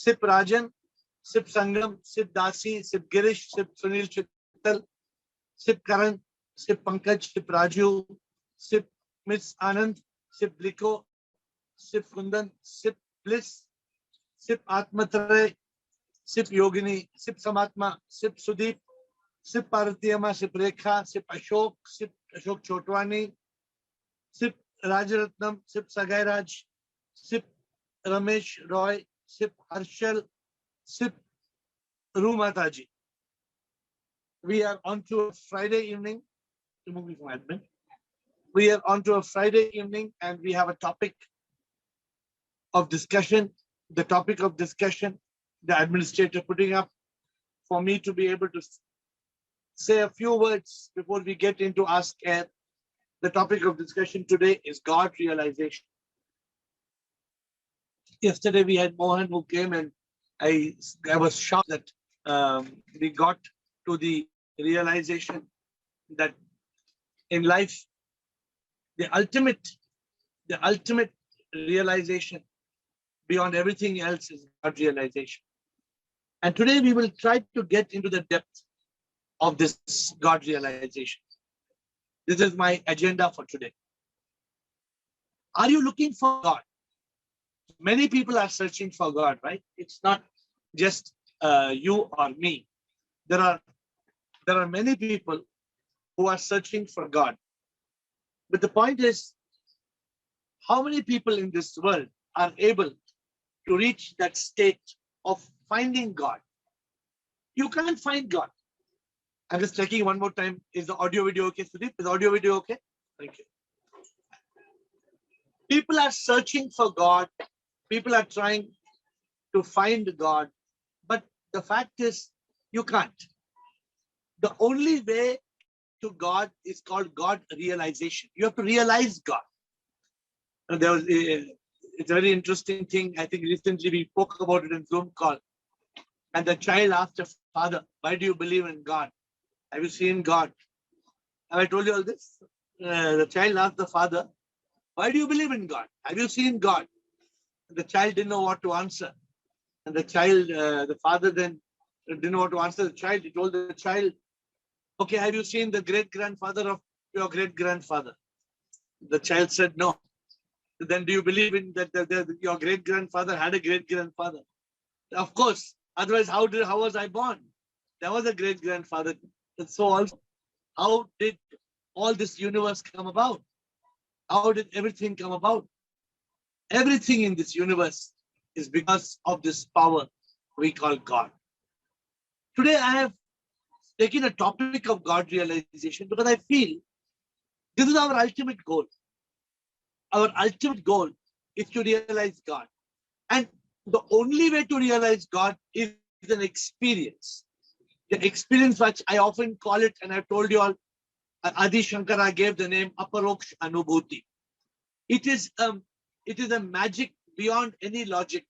Sip Rajan, Sip Sangam, Sip Dasi, Sip Girish, Sip Sunil Chittal, Sip Karan, Sip Pankaj, Sip Raju, Sip Miss Anand, Sip Liko, Sip Kundan, Sip Bliss, Sip Atmatray, Sip Yogini, Sip Samatma, Sip Sudeep, Sip Paratiyama, Sip Rekha, Sip Ashok Chotwani, Sip Rajaratnam, Sip Sagairaj, Sip Ramesh Roy, Sip Harshal, Sip Rumataji. We are on to a Friday evening. Moving from admin. We are on to a Friday evening and we have a topic of discussion. The topic of discussion, the administrator putting up for me to be able to say a few words before we get into Ask AiR. The topic of discussion today is God realization. Yesterday we had Mohan who came and I was shocked that we got to the realization that in life, the ultimate realization beyond everything else is God realization. And today we will try to get into the depth of this God realization. This is my agenda for today. Are you looking for God? Many people are searching for God, right? It's not just you or me. There are many people who are searching for God. But the point is, how many people in this world are able to reach that state of finding God? You can't find God. I'm just checking one more time. Is the audio video okay, Sudeep? Is the audio video okay? Thank you. People are searching for God. People are trying to find God. But the fact is, you can't. The only way to God is called God realization. You have to realize God. And there was it's a very interesting thing. I think recently we spoke about it in Zoom call. And the child asked the father, why do you believe in God? Have you seen God? Have I told you all this? The child asked the father, why do you believe in God? Have you seen God? And the child didn't know what to answer. And the father then didn't know what to answer the child. He told the child, okay, have you seen the great-grandfather of your great-grandfather? The child said, no. Then do you believe in that your great-grandfather had a great-grandfather? Of course. Otherwise, how was I born? There was a great-grandfather. And so also, how did all this universe come about? How did everything come about? Everything in this universe is because of this power we call God. Today, I have taken a topic of God realization because I feel this is our ultimate goal. Our ultimate goal is to realize God. And the only way to realize God is an experience. The experience which I often call it, and I've told you all, Adi Shankara gave the name Aparoksh Anubhuti. It is a magic beyond any logic.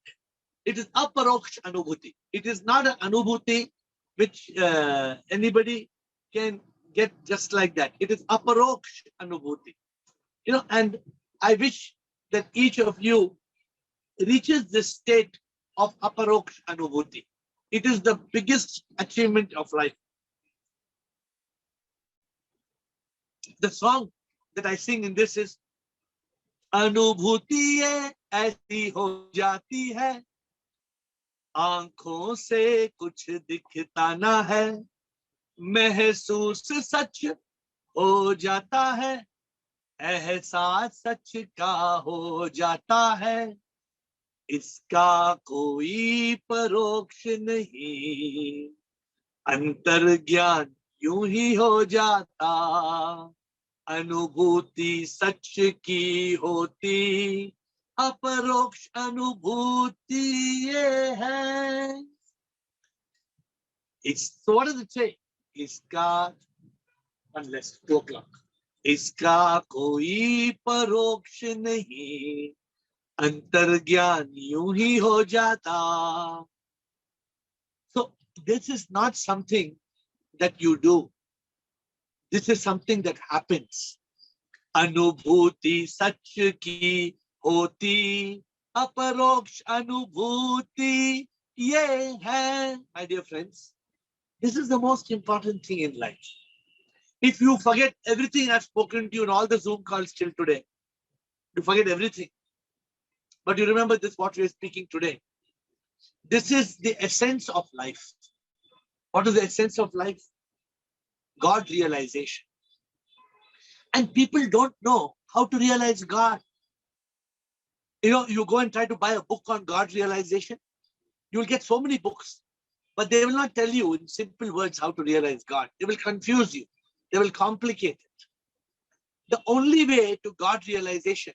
It is Aparoksh Anubhuti. It is not an Anubhuti which anybody can get just like that. It is Aparoksh Anubhuti. And I wish that each of you reaches this state of Aparoksh Anubhuti. It is the biggest achievement of life. The song that I sing in this is अनुभूति ये ऐसी हो जाती है आंखों से कुछ दिखता ना है महसूस सच हो जाता है एहसास सच का हो जाता है इसका कोई परोक्ष नहीं अंतर्ज्ञान यूं ही हो जाता अनुभूति सच की होती अपरोक्ष अनुभूति ये है So what does it say? इसका unless 2 o'clock इसका कोई परोक्ष नहीं अंतर्ज्ञान यूं ही हो जाता. So this is not something that you do. This is something that happens. अनुभूति सच की होती अपरोक्ष अनुभूति Ye hai, my dear friends, this is the most important thing in life. If you forget everything I've spoken to you in all the Zoom calls till today, you forget everything. But you remember this, what we're speaking today. This is the essence of life. What is the essence of life? God realization. And people don't know how to realize God. You know, you go and try to buy a book on God realization, you'll get so many books, but they will not tell you in simple words how to realize God. They will confuse you. They will complicate it. The only way to God realization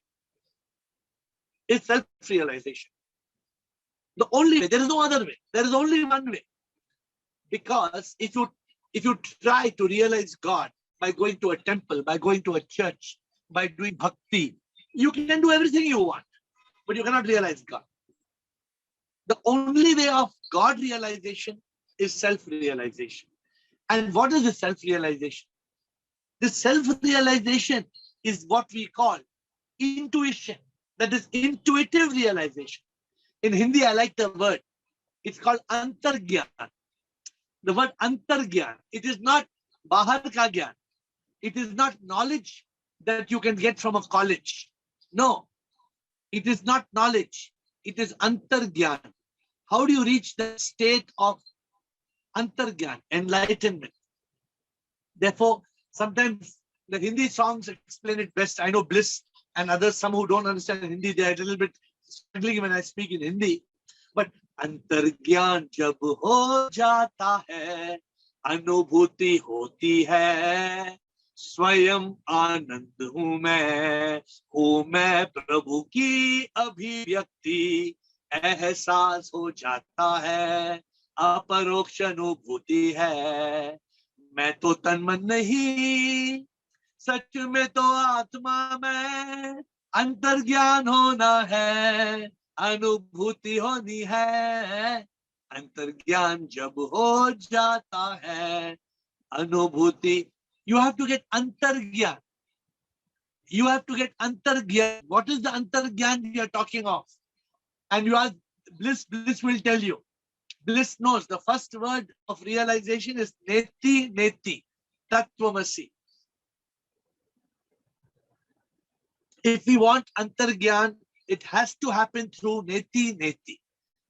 is self-realization. The only way. There is no other way. There is only one way. Because if you try to realize God by going to a temple, by going to a church, by doing bhakti, you can do everything you want, but you cannot realize God. The only way of God realization is self-realization. And what is the self-realization? The self-realization is what we call intuition. That is intuitive realization. In Hindi, I like the word. It's called antargyan. The word antargyan. It is not bahar ka gyan. It is not knowledge that you can get from a college. No, it is not knowledge. It is antargyan. How do you reach the state of antargyan, enlightenment? Therefore, sometimes the Hindi songs explain it best. I know Bliss and others, some who don't understand Hindi, they are a little bit struggling when I speak in Hindi. But अंतर्ज्ञान जब हो जाता है, अनुभूति होती है, स्वयं आनंद हूँ मैं प्रभु की अभिव्यक्ति, एहसास हो जाता है, अपरोक्ष अनुभूति है, मैं तो तन मन नहीं, सच में तो आत्मा में, अंतर्ज्ञान होना है, अनुभूति होनी है, अंतर्ज्ञान जब हो जाता है, अनुभूति. You have to get antargyan. You have to get antargyan. What is the antargyan you are talking of? And you ask Bliss will tell you. Bliss knows the first word of realization is neti neti, tattvamasi. If we want antargyan, it has to happen through neti neti,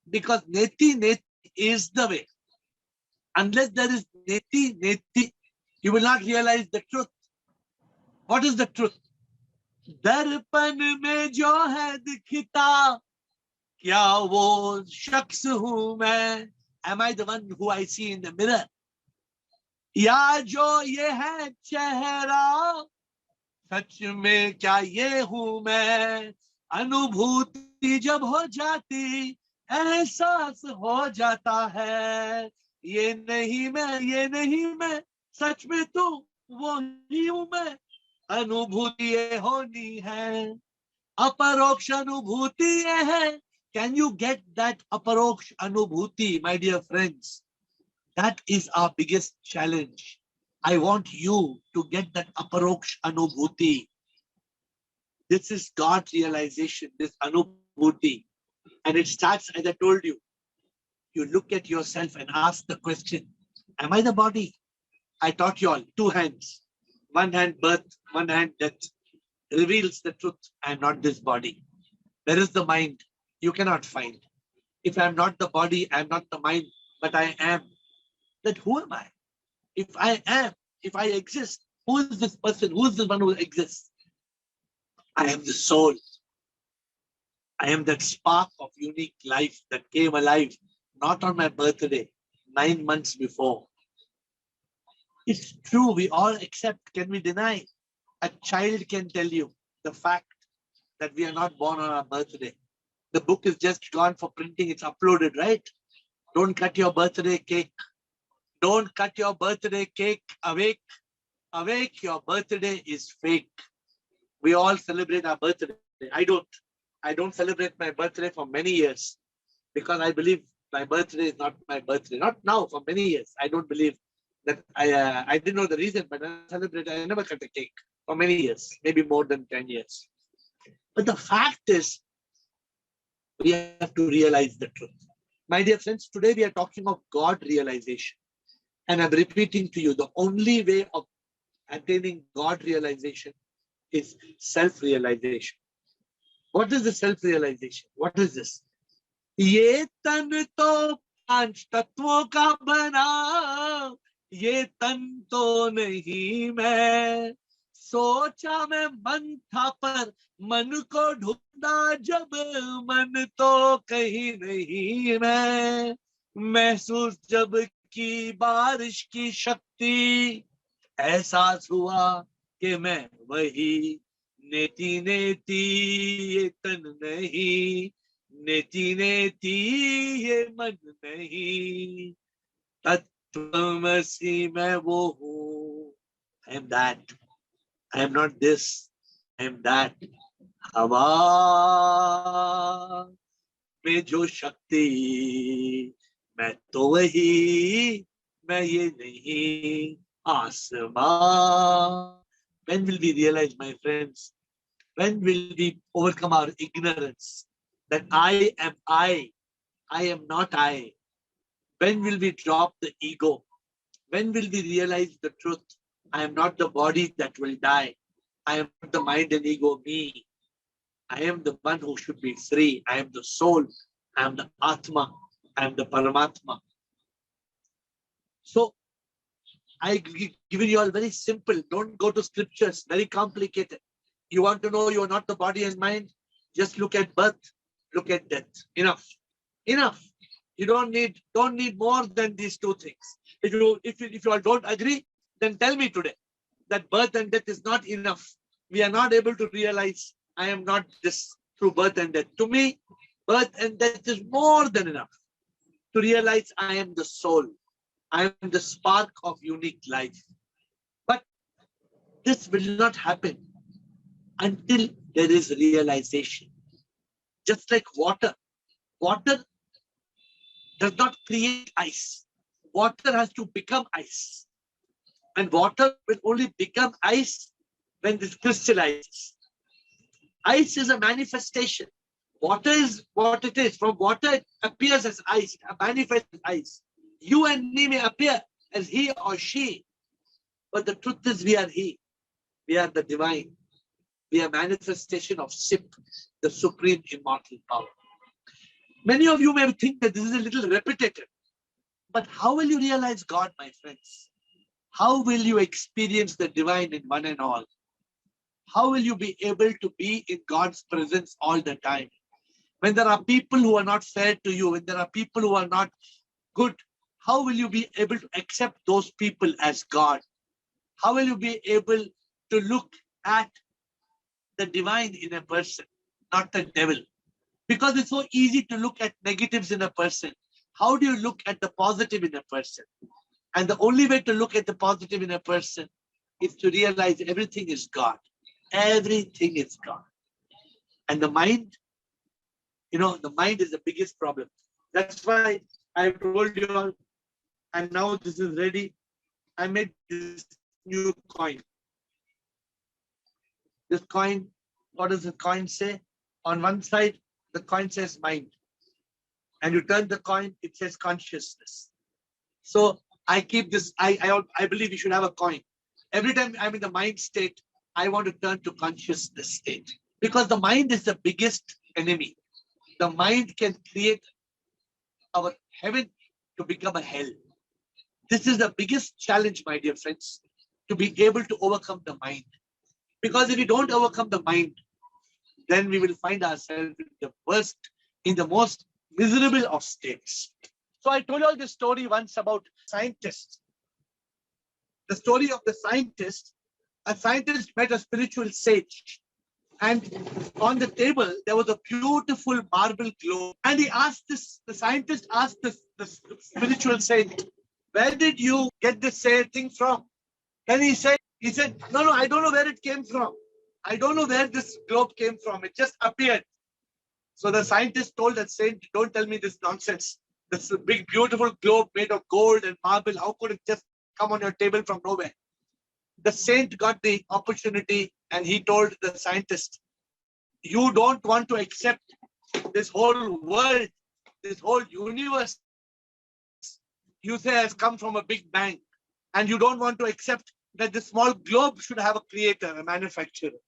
because neti neti is the way. Unless there is neti neti, you will not realize the truth. What is the truth? दर्पण में जो है दिखता, क्या वो शख्स हूँ मैं? Am I the one who I see in the mirror? या जो ये है चेहरा, सच में क्या ये हूँ मैं? अनुभूति जब हो जाती, एहसास हो जाता है, ये नहीं मैं, सच में तो वो ही हूँ मैं, अनुभूति ये होनी है, अपरोक्ष अनुभूति ये है. Can you get that aparoksh anubhuti, my dear friends? That is our biggest challenge. I want you to get that aparoksh anubhuti. This is God realization, this anubhuti. And it starts, as I told you, you look at yourself and ask the question, am I the body? I taught you all, 2 hands. One hand birth, one hand death. Reveals the truth, I am not this body. Where is the mind? You cannot find. If I am not the body, I am not the mind, but I am. Then who am I? If I am, if I exist, who is this person? Who is the one who exists? I am the soul. I am that spark of unique life that came alive, not on my birthday, 9 months before. It's true, we all accept. Can we deny? A child can tell you the fact that we are not born on our birthday. The book is just gone for printing. It's uploaded, right? Don't cut your birthday cake. Don't cut your birthday cake. Awake. Awake, your birthday is fake. We all celebrate our birthday. I don't celebrate my birthday for many years because I believe my birthday is not my birthday. Not now, for many years. I don't believe that I didn't know the reason, but I celebrate. I never cut a cake for many years, maybe more than 10 years. But the fact is, we have to realize the truth. My dear friends, today we are talking of God realization. And I'm repeating to you, the only way of attaining God realization is self-realization. What is the self-realization? What is this? ये तन तो पांच तत्वों का बना, ये तन तो नहीं मैं, सोचा मैं मन था पर मन को ढूंढा जब, मन तो कहीं नहीं मैं, महसूस जब की बारिश की शक्ति, एहसास हुआ कि मैं वही, नेति नेति ये तन नहीं, नेति नेति ये मन नहीं, तत्वमसि मैं वो हूँ. I am that. I am not this. I am that. हवा में जो शक्ति, मैं तो वही, मैं ये नहीं, आसमां. When will we realize, my friends? When will we overcome our ignorance that I am I am not I? When will we drop the ego? When will we realize the truth? I am not the body that will die. I am not the mind and ego, me. I am the one who should be free. I am the soul. I am the Atma. I am the Paramatma. So, I given you all very simple. Don't go to scriptures, very complicated. You want to know you are not the body and mind? Just look at birth, look at death. Enough. Enough. You don't need more than these two things. If you all don't agree, then tell me today that birth and death is not enough. We are not able to realize I am not this through birth and death. To me, birth and death is more than enough to realize I am the soul. I am the spark of unique life. But this will not happen until there is realization. Just like water. Water does not create ice. Water has to become ice. And water will only become ice when this crystallizes. Ice is a manifestation. Water is what it is. From water, it appears as ice, manifests as ice. You and me may appear as he or she, but the truth is we are he. We are the divine. We are manifestation of Sip, the supreme immortal power. Many of you may think that this is a little repetitive, but how will you realize God, my friends? How will you experience the divine in one and all? How will you be able to be in God's presence all the time? When there are people who are not fair to you, when there are people who are not good, how will you be able to accept those people as God? How will you be able to look at the divine in a person, not the devil? Because it's so easy to look at negatives in a person. How do you look at the positive in a person? And the only way to look at the positive in a person is to realize everything is God. Everything is God. And the mind, the mind is the biggest problem. That's why I told you all, and now this is ready. I made this new coin. This coin, what does the coin say? On one side, the coin says mind. And you turn the coin, it says consciousness. So I keep this, I believe you should have a coin. Every time I'm in the mind state, I want to turn to consciousness state. Because the mind is the biggest enemy. The mind can create our heaven to become a hell. This is the biggest challenge, my dear friends, to be able to overcome the mind. Because if we don't overcome the mind, then we will find ourselves in the worst, in the most miserable of states. So I told you all this story once about scientists. The story of the scientist. A scientist met a spiritual sage. And on the table, there was a beautiful marble globe. And he asked the scientist asked the spiritual sage, where did you get this thing from? And he said, no, I don't know where it came from. I don't know where this globe came from. It just appeared. So the scientist told that saint, don't tell me this nonsense. This big, beautiful globe made of gold and marble. How could it just come on your table from nowhere? The saint got the opportunity and he told the scientist, you don't want to accept this whole world this whole universe, you say, has come from a big bang, and you don't want to accept that the small globe should have a creator, a manufacturer.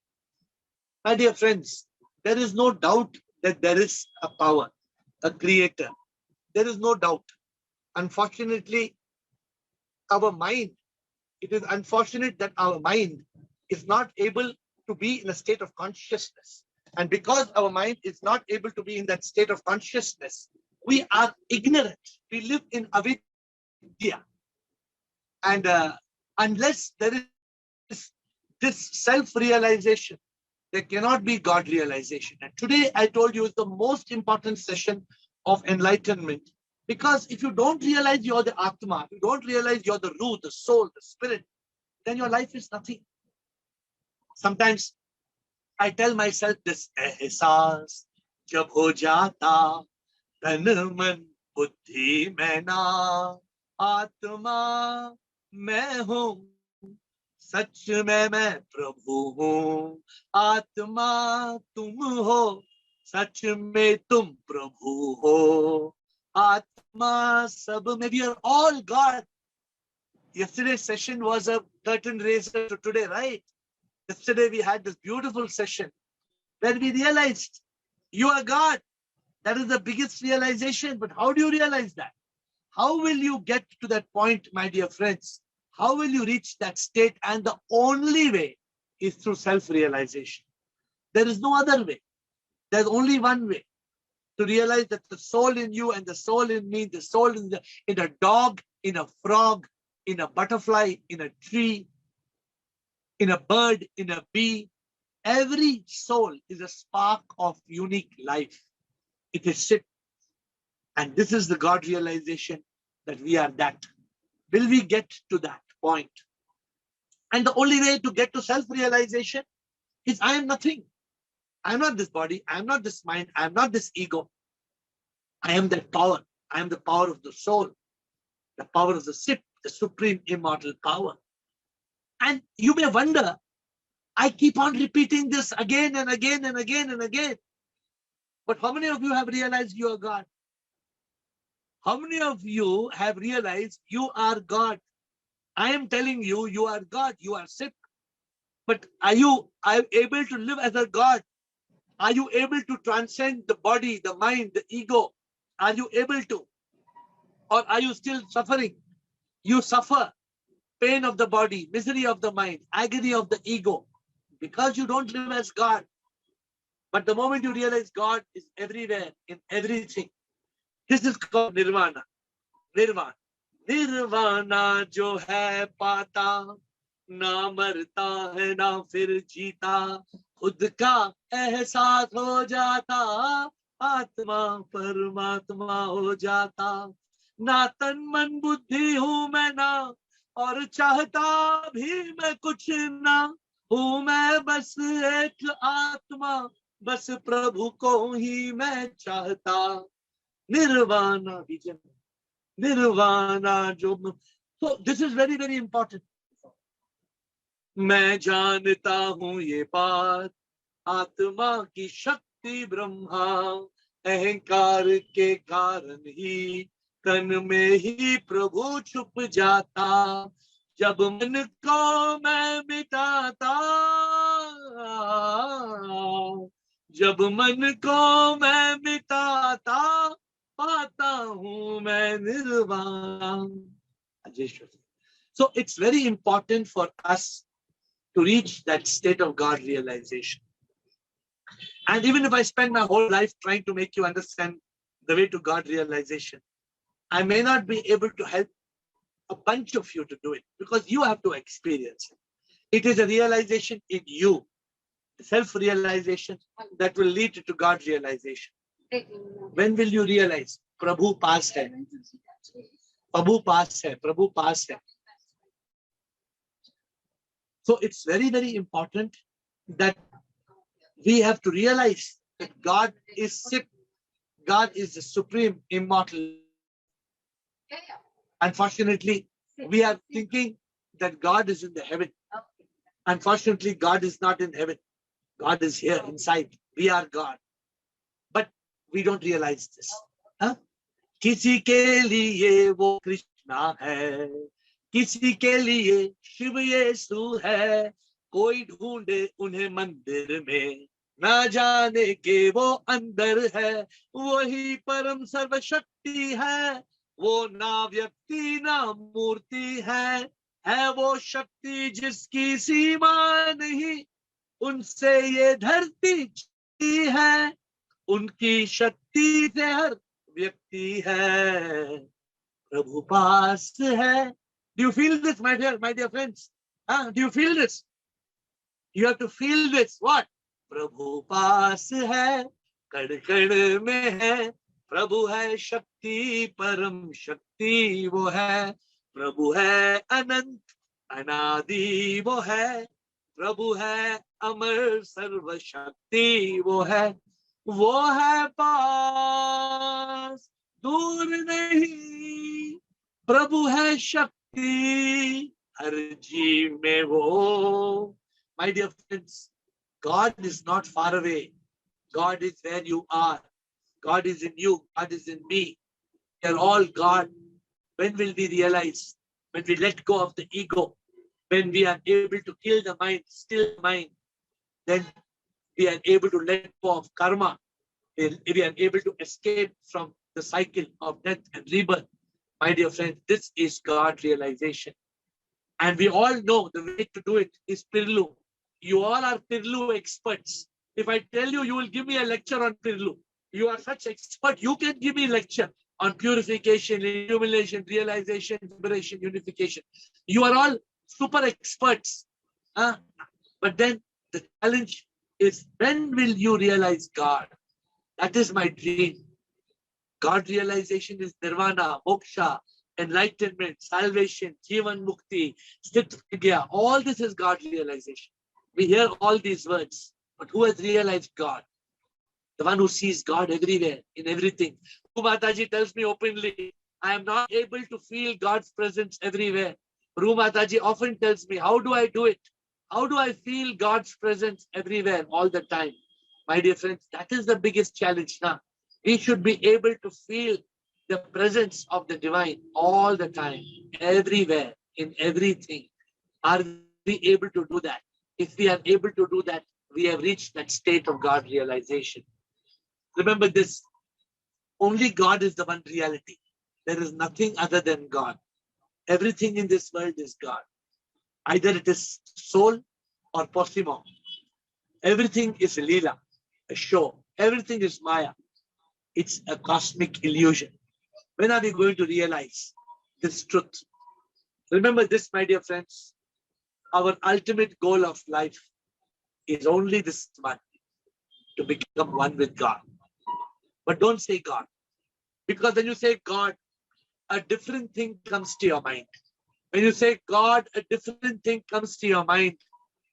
My dear friends, there is no doubt that there is a power, a creator. There is no doubt. Unfortunately, our mind, it is unfortunate that our mind is not able to be in a state of consciousness. And because our mind is not able to be in that state of consciousness, we are ignorant. We live in avidya. And unless there is this self-realization, there cannot be God realization. And today I told you is the most important session of enlightenment. Because if you don't realize you're the Atma, you don't realize you're the Ruh, the soul, the spirit, then your life is nothing. Sometimes I tell myself this, ehsaas jab ho jata, tan man buddhi mein na, Atma मैं हूँ, सच में मैं प्रभु हूँ, आत्मा तुम हो, सच में तुम प्रभु हो, आत्मा सब में. We are all God. Yesterday's session was a curtain raiser to today, right? Yesterday we had this beautiful session where we realized you are God. That is the biggest realization. But how do you realize that? How will you get to that point, my dear friends? How will you reach that state? And the only way is through self-realization. There is no other way. There's only one way to realize that the soul in you and the soul in me, the soul in a dog, in a frog, in a butterfly, in a tree, in a bird, in a bee, every soul is a spark of unique life. It is sit. And this is the God realization that we are that. Will we get to that point? And the only way to get to self-realization is I am nothing. I am not this body. I am not this mind. I am not this ego. I am that power. I am the power of the soul, the power of the Sip, the supreme immortal power. And you may wonder, I keep on repeating this again and again and again and again. But how many of you have realized you are God? How many of you have realized you are God? I am telling you, you are God, you are sick. But are you able to live as a God? Are you able to transcend the body, the mind, the ego? Are you able to? Or are you still suffering? You suffer pain of the body, misery of the mind, agony of the ego, because you don't live as God. But the moment you realize God is everywhere, in everything, this is called nirvana. Nirvana. Nirvana jo hai pata, na marta hai na fir jeeta, khud ka ehsaas ho jata, आत्मा परमात्मा हो जाता, ना तन मन बुद्धि हूँ मैं ना, और चाहता भी मैं कुछ ना, हूँ मैं बस एक आत्मा, बस प्रभु को ही मैं चाहता. Nirvana vision. Nirvana jo. So this is very, very important. मैं जानता हूँ ये बात, आत्मा की शक्ति ब्रह्मा, अहंकार के कारण ही तन में ही प्रभु छुप जाता, जब मन को मैं मिटाता, जब मन को मैं मिटाता, पाता हूँ मैं निर्वाण. So it's very important for us to reach that state of God realization. And even if I spend my whole life trying to make you understand the way to God realization, I may not be able to help a bunch of you to do it, because you have to experience it. It is a realization in you, self-realization, that will lead to God realization. When will you realize? Prabhu paas hai. Prabhu paas hai. Prabhu paas hai. So it's very, very important that we have to realize that God is sick. God is the supreme immortal. Unfortunately, we are thinking that God is in the heaven. Unfortunately, God is not in heaven. God is here inside. We are God. But we don't realize this. हाँ? किसी के लिए वो कृष्णा है, किसी के लिए शिव यीशु है, कोई ढूंढे उन्हें मंदिर में, ना जाने के वो अंदर है, वही परम सर्वशक्ति है, वो ना व्यक्ति ना मूर्ति है वो शक्ति जिसकी सीमा नहीं, उनसे ये धरती चलती है, उनकी शक्ति से हर व्यक्ति है, प्रभु पास है. Do you feel this, my dear friends? Do you feel this? You have to feel this. What? प्रभु पास है, कण कण में है, प्रभु है शक्ति, परम शक्ति वो है, प्रभु है अनंत अनादि वो है, प्रभु है अमर सर्वशक्ति वो है पास, दूर नहीं, प्रभु है शक्ति हर जीव में वो. My dear friends, God is not far away. God is where you are. God is in you. God is in me. We are all God. When will we realize? When we let go of the ego, when we are able to kill the mind, still the mind, then we are able to let go of karma. We are able to escape from the cycle of death and rebirth. My dear friends, this is God realization. And we all know the way to do it is Pirlu. You all are Pirlu experts. If I tell you, you will give me a lecture on Pirlu. You are such expert, you can give me a lecture on purification, illumination, realization, liberation, unification. You are all super experts. But then the challenge is, when will you realize God? That is my dream. God realization is nirvana, moksha, enlightenment, salvation, jivan mukti, sthit vigya. All this is God realization. We hear all these words, but who has realized God? The one who sees God everywhere, in everything. Ru Mataji tells me openly, I am not able to feel God's presence everywhere. Ru Mataji often tells me, how do I do it? How do I feel God's presence everywhere all the time? My dear friends, that is the biggest challenge now. We should be able to feel the presence of the divine all the time, everywhere, in everything. Are we able to do that? If we are able to do that, we have reached that state of God realization. Remember this, only God is the one reality. There is nothing other than God. Everything in this world is God. Either it is soul or posimo. Everything is Leela, a show. Everything is Maya. It's a cosmic illusion. When are we going to realize this truth? Remember this, my dear friends. Our ultimate goal of life is only this one, to become one with God. But don't say God. Because when you say God, a different thing comes to your mind. When you say God, a different thing comes to your mind.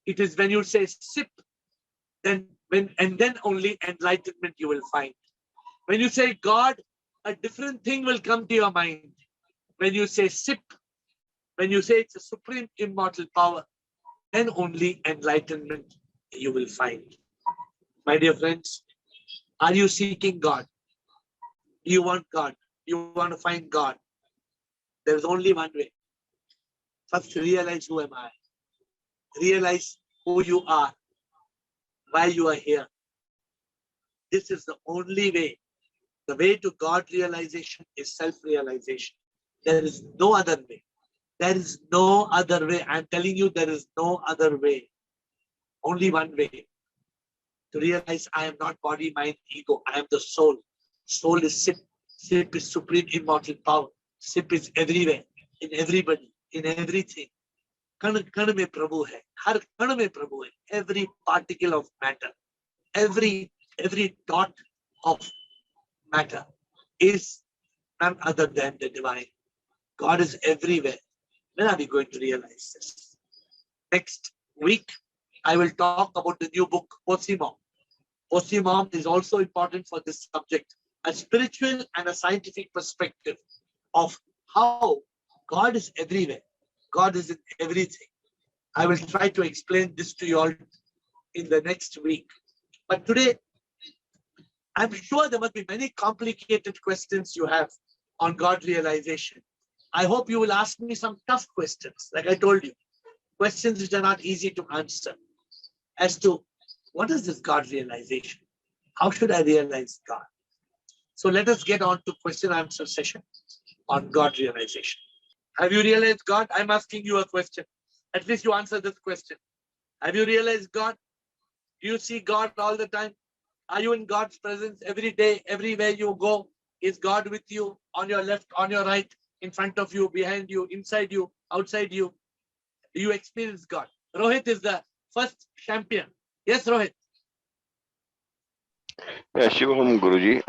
It is when you say sip, then only enlightenment you will find. When you say God, a different thing will come to your mind. When you say sip, when you say it's a supreme immortal power, then only enlightenment you will find. My dear friends, are you seeking God? Do you want God? You want to find God? There is only one way. First, realize who am I. Realize who you are, why you are here. This is the only way. The way to God realization is self-realization. There is no other way. There is no other way. I'm telling you, there is no other way. Only one way. To realize I am not body, mind, ego. I am the soul. Soul is SIP. SIP is supreme immortal power. SIP is everywhere, in everybody, in everything. Kan mein Prabhu hai. Har kan mein Prabhu hai. Every particle of matter, every dot of matter is none other than the divine. God is everywhere. When are we going to realize this? Next week, I will talk about the new book, Osimom. Osimom is also important for this subject, a spiritual and a scientific perspective of how God is everywhere. God is in everything. I will try to explain this to you all in the next week. But today, I'm sure there must be many complicated questions you have on God realization. I hope you will ask me some tough questions, like I told you, questions which are not easy to answer, as to what is this God realization? How should I realize God? So let us get on to question answer session on God realization. Have you realized God? I'm asking you a question. At least you answer this question. Have you realized God? Do you see God all the time? Are you in God's presence every day, everywhere you go? Is God with you on your left, on your right, in front of you, behind you, inside you, outside you? Do you experience God? Rohit is the first champion. Yes, Rohit. Yeah, Shivam Guruji.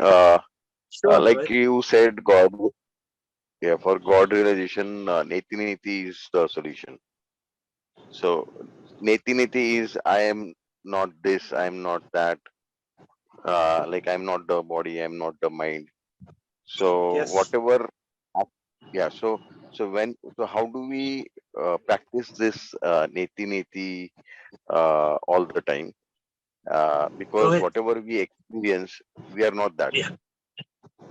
Sure, Like Rohit. you said, God. Yeah, for God realization, neti neti is the solution. So neti neti is I am not this, I am not that. Like I'm not the body, I'm not the mind. So Yes. whatever. Yeah. So how do we practice this neti neti all the time? Because Rohit. whatever we experience, we are not that. Yeah.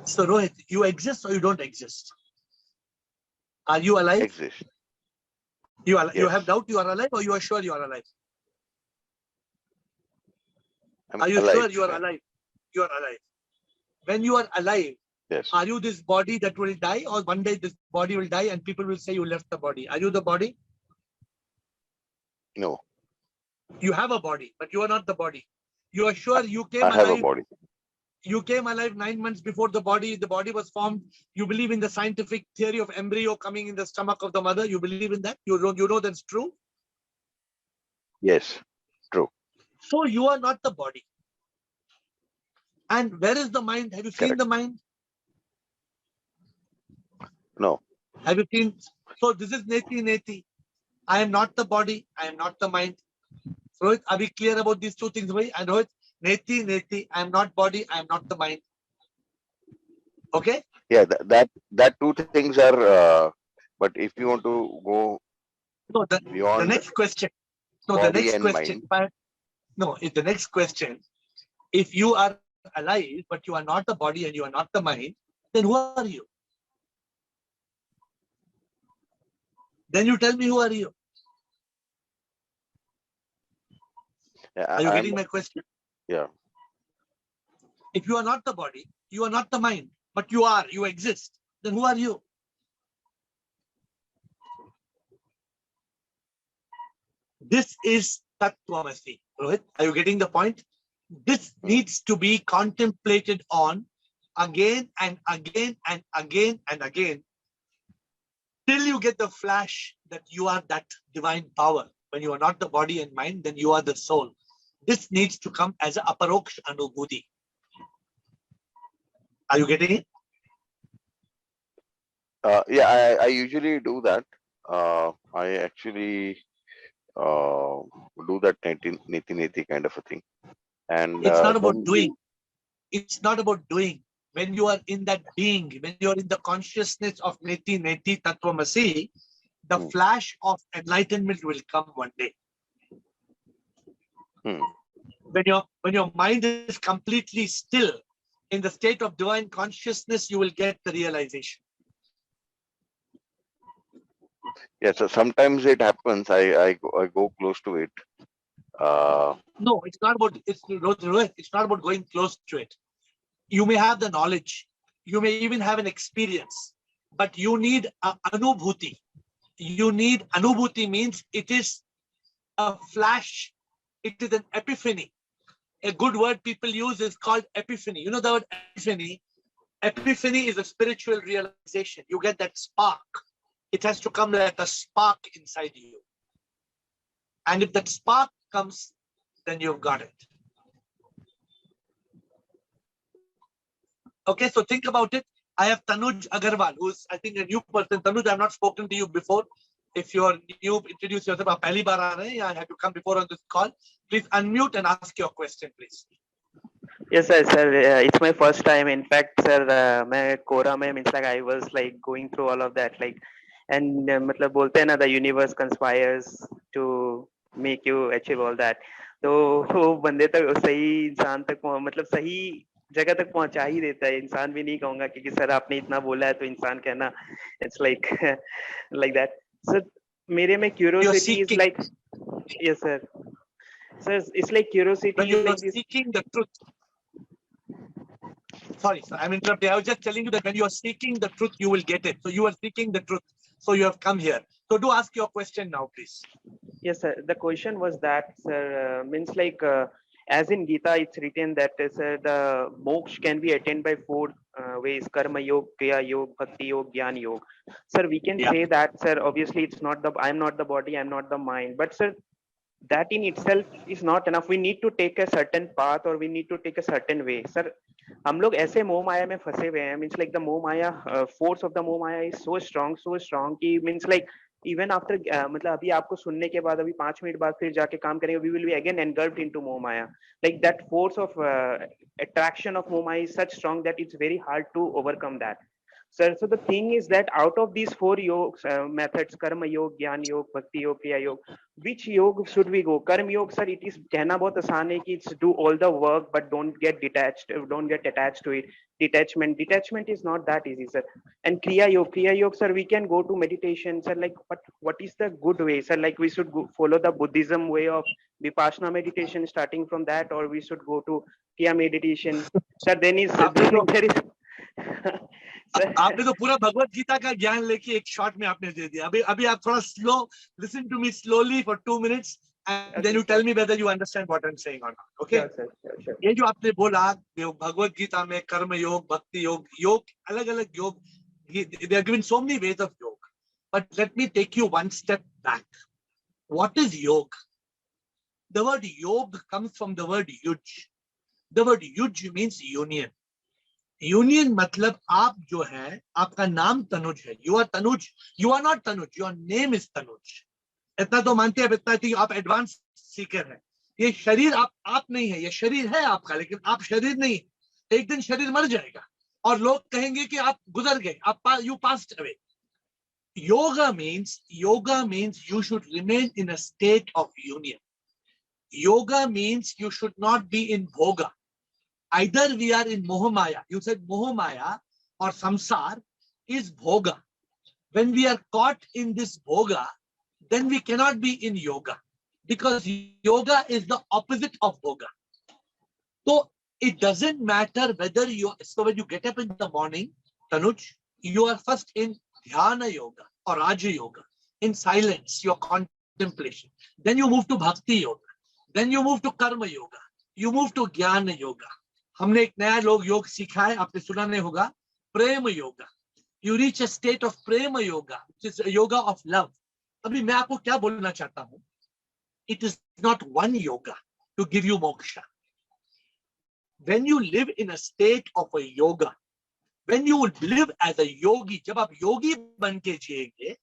So, Rohit, you exist or you don't exist? Are you alive? Exist. You Yes, have doubt you are alive, or you are sure you are alive? I'm Are you alive. sure you are Yeah. alive? You are alive. When you are alive, Yes. are you this body that will die, or one day this body will die and people will say you left the body? Are you the body? No, You have a body, but you are not the body. You are I sure you I came have a alive. body. You came alive 9 months before the body was formed. You believe in the scientific theory of embryo coming in the stomach of the mother. You believe in that? You know that's true. Yes, true. So you are not the body. And where is the mind? Have you seen Correct. the mind? No. Have you seen? So this is neti neti. I am not the body. I am not the mind. Rohit, are we clear about these two things, Rohit? And Rohit, neti neti. I am not body. I am not the mind. Okay. Yeah, that two things are. But if you want to go No, the beyond next question. No, the body next and question. mind, No, it's the next question. If you are alive, but you are not the body and you are not the mind, then who are you? Then you tell me who are you? yeah, Are you I'm. getting my question? Yeah, If you are not the body, you are not the mind, but you exist. Then who are you? This is Tattvamasi. Rohit, are you getting the point? This mm, needs to be contemplated on again and again and again and again till you get the flash that you are that divine power. When you are not the body and mind, then you are the soul. This needs to come as a aparoksh anubhuti. Are you getting it? yeah. I usually do that. I actually uh, do that neti neti kind of a thing, and It's not about then doing. It's not about doing. When you are in that being, when you are in the consciousness of neti neti tattvamasi, the mm, flash of enlightenment will come one day. mm. When your mind is completely still in the state of divine consciousness, you will get the realization. Yeah. So sometimes it happens. I go close to it. Uh, No, it's not about going close to it. You may have the knowledge, you may even have an experience, but you need anubhuti. You need anubhuti means it is a flash, it is an epiphany. A good word people use is called epiphany. You know the word epiphany? Epiphany is a spiritual realization. You get that spark. It has to come like a spark inside you. And if that spark comes, then you've got it. Okay, so think about it. I have Tanuj Agarwal, who's, I think, a new person. Tanuj, I've not spoken to you before. If you're new, introduce yourself. आप पहली बार आ रहे हैं, I have to come before on this call. Please unmute and ask your question, please. Yes, sir. It's my first time. In fact, sir, मैं कोरा में means like I was like going through all of that, like, and मतलब बोलते हैं ना, the universe conspires to make you achieve all that. तो वो बंदे तक सही इंसान तक मतलब सही जगह तक पहुंचा ही देता है, इंसान भी नहीं कहूंगा क्योंकि सर आपने इतना बोला है तो इंसान कहना it's like like that sir. मेरे में You're curiosity is seeking. Like, yes sir, sir it's like When curiosity is you're like this. seeking the truth. Sorry, sir, I'm interrupting. I was just telling you that when you are seeking the truth, you will get it. So you are seeking the truth. So you have come here. So do ask your question now, please. Yes, sir. The question was that, sir, means like, as in Gita, it's written that sir, the moksha can be attained by four ways: karma yoga, kriya yoga, bhakti yoga, jnana yoga. Sir, we can Yeah. say that, sir. Obviously, it's not the I'm not the body, I'm not the mind, but sir, that in itself is not enough. We need to take a certain path, or we need to take a certain way, sir. हम लोग ऐसे मोह माया में फंसे हुए हैं, means like the मोह माया, force of the मोह माया इज सो स्ट्रॉन्ग कि मीन्स लाइक इवन आफ्टर, मतलब अभी आपको सुनने के बाद अभी 5 मिनट बाद फिर जाके काम करेंगे, we will be again engulfed into moh maya. Like that force of attraction of moh maya is such strong that it's very hard to overcome that, sir. So the thing is that out of these four yoga methods, karma yoga, jnana yoga, bhakti yoga, kriya yoga, which yoga should we go? Karma yoga, sir, it is कहना बहुत आसान है कि it's do all the work but don't get detached, don't get attached to it. Detachment is not that easy, sir. And kriya yoga, sir, we can go to meditation, sir. Like, but what is the good way, sir? Like, we should follow the Buddhism way of vipassana meditation, starting from that, or we should go to kriya meditation, sir. Then is आपने तो there is sir. आपने तो पूरा भगवत गीता का ज्ञान लेके एक shot में आपने दे दिया. अभी आप थोड़ा slow, listen to me slowly for 2 minutes and Okay, then you sir. tell me whether you understand what I'm saying or not. Okay? Sure, sir. Sure. ये जो आपने बोला भगवत गीता में कर्म योग, भक्ति योग, योग अलग अलग योग, they are given so many ways of yoga. But let me take you one step back. What is yoga? The word yoga comes from the word yuj. The word yuj means union. Union मतलब आप जो है, आपका नाम तनुज है. You are Tanuj, you are not Tanuj, your name is Tanuj. इतना तो मानते हैं, इतना कि आप एडवांस सीकर हैं. ये शरीर आप नहीं है, ये शरीर है आपका, लेकिन आप शरीर नहीं. एक दिन शरीर मर जाएगा और लोग कहेंगे कि आप गुजर गए, आप you passed away. Yoga means you should remain in a state of union. Yoga means you should not be in भोगा. Either we are in Moha Maya. You said Moha Maya or Samsar is Bhoga. When we are caught in this Bhoga, then we cannot be in yoga, because yoga is the opposite of Bhoga. So it doesn't matter whether so when you get up in the morning, Tanuj, you are first in Dhyana Yoga or Raja Yoga, in silence, your contemplation. Then you move to Bhakti Yoga. Then you move to Karma Yoga. You move to Jnana Yoga. हमने एक नया योग सीखा है, आपने सुना नहीं होगा, prem yoga. You reach a state of prem yoga, yoga of love. अभी मैं आपको क्या बोलना चाहता हूं, it is not one yoga to give you moksha. When you live in a state of a yoga, when you live as a yogi, जब आप योगी बन के जिएंगे,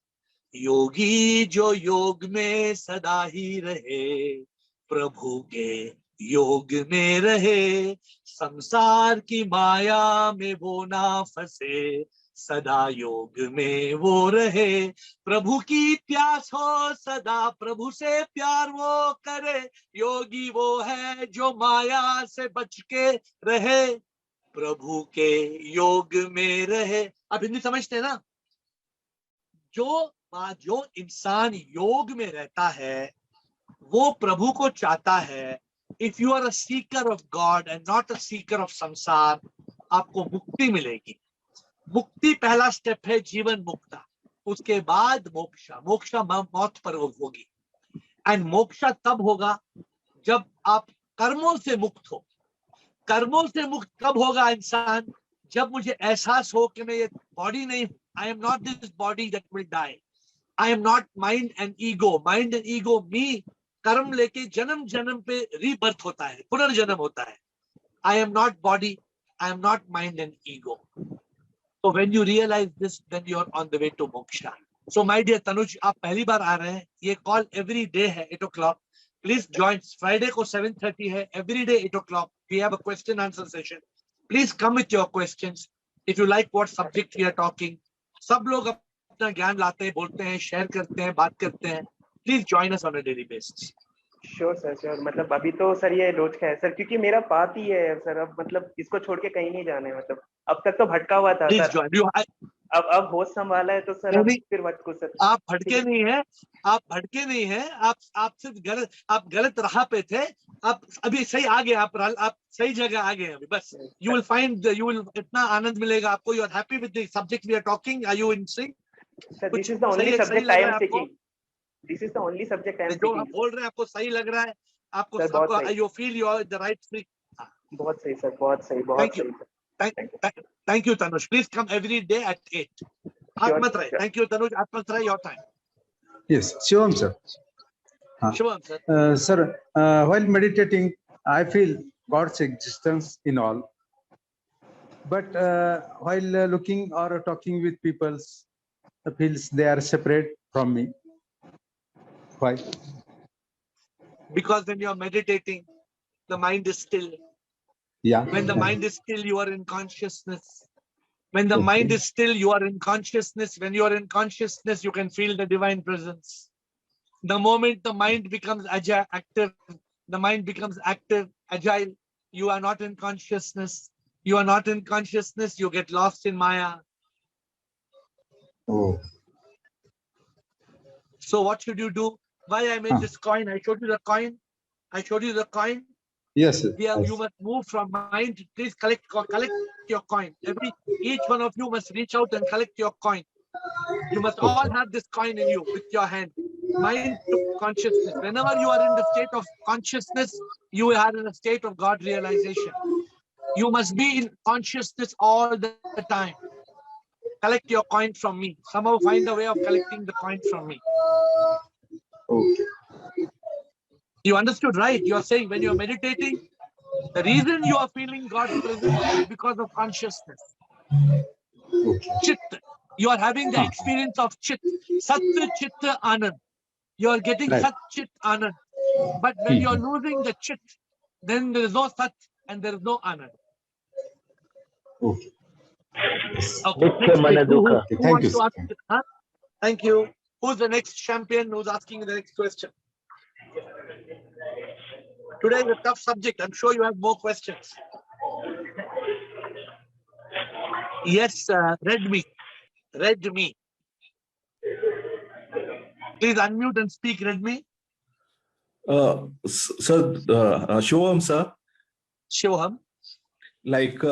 योगी जो योग में सदा ही रहे, प्रभु के योग में रहे, संसार की माया में वो ना फंसे, सदा योग में वो रहे, प्रभु की प्यास हो सदा, प्रभु से प्यार वो करे, योगी वो है जो माया से बच के रहे, प्रभु के योग में रहे. आप हिंदी समझते हैं ना? जो इंसान योग में रहता है वो प्रभु को चाहता है. If you are a seeker of God and not a seeker of संसार, आपको मुक्ति मिलेगी. मुक्ति पहला स्टेप है, जीवन मुक्ता. उसके बाद मोक्षा. मोक्षा मौत पर होगी. एंड मोक्षा तब होगा जब आप कर्मों से मुक्त हो. कर्मों से मुक्त कब होगा इंसान? जब मुझे एहसास हो कि मैं ये बॉडी नहीं हूं. I am not this body that will die. I am not mind and ego. Mind and ego me कर्म लेके जन्म जन्म पे रीबर्थ होता है, पुनर्जन्म होता है. I am not body, I am not mind and ego. So when you realize this, then you are on the way to moksha. So my dear Tanuj, आप पहली बार आ रहे हैं. ये कॉल every day है 8 o'clock. Please join. Friday को 7:30 है. Every day 8 o'clock. We have a question answer session. Please come with your questions. If you like what subject we are talking. सब लोग अपना ज्ञान लाते हैं, बोलते हैं, शेयर करते हैं, बात करते हैं. Please join us on a daily basis. Sure sir sure, मतलब अभी तो सर ये रोज का है सर, क्योंकि मेरा पाथ ही है सर, अब मतलब इसको छोड़ के कहीं नहीं जाना है, मतलब अब तक तो भटका हुआ था Please सर, join. You, अब होश संभाला है तो सर अब नहीं, फिर मत कुछ सर। आप ठीक भटके है नहीं है, आप भटके नहीं है, आप सिर्फ गलत, आप गलत राह पे थे, आप अभी सही आ गए, आप सही जगह आ गए अभी, बस you will find, you will, इतना आनंद मिलेगा आपको, you are happy with the subject we are talking, are you in sync? Sir, कुछ दिस इज द ओनली सही सब्जेक्ट लग आई रहा एम है आपको? Seeking, this is the only subject I am जो आप सीकिंग बोल रहे हैं आपको सही लग रहा है? आपको सर। बहुत आपको सही, you feel you are the right? बहुत सही सर, बहुत सही, बहुत थैंक यू, सही sir. Thank you Tanush, please come every day at 8. Sure Atmat Ray, sure. thank you Tanush. Atmat Ray, your time. Yes, Shivam sir. Shivam sir. Sir, while meditating, I feel God's existence in all. But while looking or talking with people, I feels they are separate from me. Why? Because when you are meditating, the mind is still. Yeah. When the mind is still, you are in consciousness. When the Okay. mind is still, you are in consciousness. When you are in consciousness, you can feel the divine presence. The moment the mind becomes agile, active, the mind becomes active, agile, you are not in consciousness. You are not in consciousness, you get lost in Maya. Oh. So what should you do? Why I made this coin? I showed you the coin. I showed you the coin. Yes, sir. Yeah, Yes. you must move from mind. Please collect your coin. Each one of you must reach out and collect your coin. You must all have this coin in you with your hand. Mind to consciousness. Whenever you are in the state of consciousness, you are in a state of God realization. You must be in consciousness all the time. Collect your coin from me. Somehow find a way of collecting the coin from me. Okay. You understood, right? You are saying when you are meditating, the reason you are feeling God's presence is because of consciousness. Okay. Chit. You are having the experience of Chit. Sat Chit Anand. You are getting Right. Sat Chit Anand. But when you are losing the Chit, then there is no Sat and there is no Anand. Okay. Okay. Next, please. Who Thank you, wants to sir. ask? Huh? Thank you. Who's the next champion who's asking the next question? Today is a tough subject. I'm sure you have more questions. Yes, Redmi. Redmi. Please unmute and speak, Redmi. Sir, Shivam sir, Shivam. like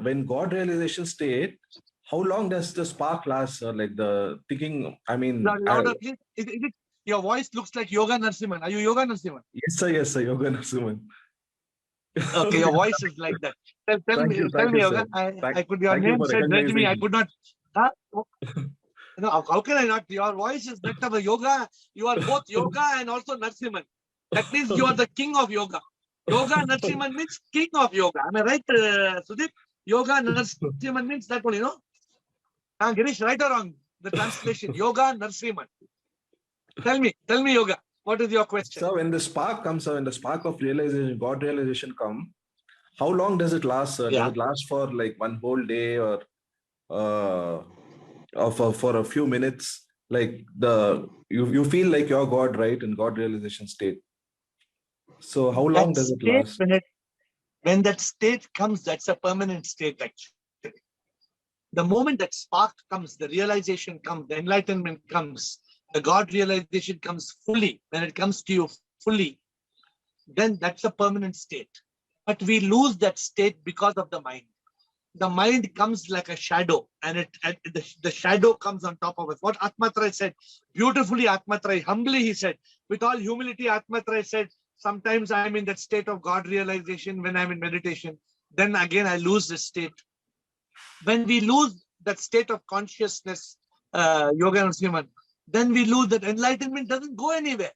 when God realization state, how long does the spark last, sir? Like the thinking, I mean, Louder, please. Is it, your voice looks like Yoga Narasimhan. Are you Yoga Narasimhan? yes, sir, Yoga Narasimhan. Okay, your voice is like that. Tell Thank me, you, Yoga. sir. I could. Your Thank you name for said Redmi. I recognizing. could not. Huh? No, how can I not? Your voice is that of a yoga. You are both yoga and also Narasimhan. That means you are the king of yoga. Yoga Narasimhan means king of yoga. Am I right, Sudip? Yoga Narasimhan means that one, you know? Girish, right or wrong? The translation. Yoga Narasimhan. Tell me, Yoga. What is your question? So when the spark comes, sir, when the spark of realization, God realization come, how long does it last, sir? Yeah. Does it last for like one whole day or for a few minutes? Like you feel like you're God, right? In God realization state. So how long That does it state, last? when that state comes, that's a permanent state actually. The moment that spark comes, the realization comes, the enlightenment comes, the God realization comes fully, when it comes to you fully, then that's a permanent state. But we lose that state because of the mind. The mind comes like a shadow, and the shadow comes on top of us. What Atmatray said, beautifully Atmatray, humbly he said, with all humility Atmatray said, sometimes I'm in that state of God realization when I'm in meditation. Then again I lose this state. When we lose that state of consciousness, Yoga Narasimhan, then we lose that enlightenment, doesn't go anywhere.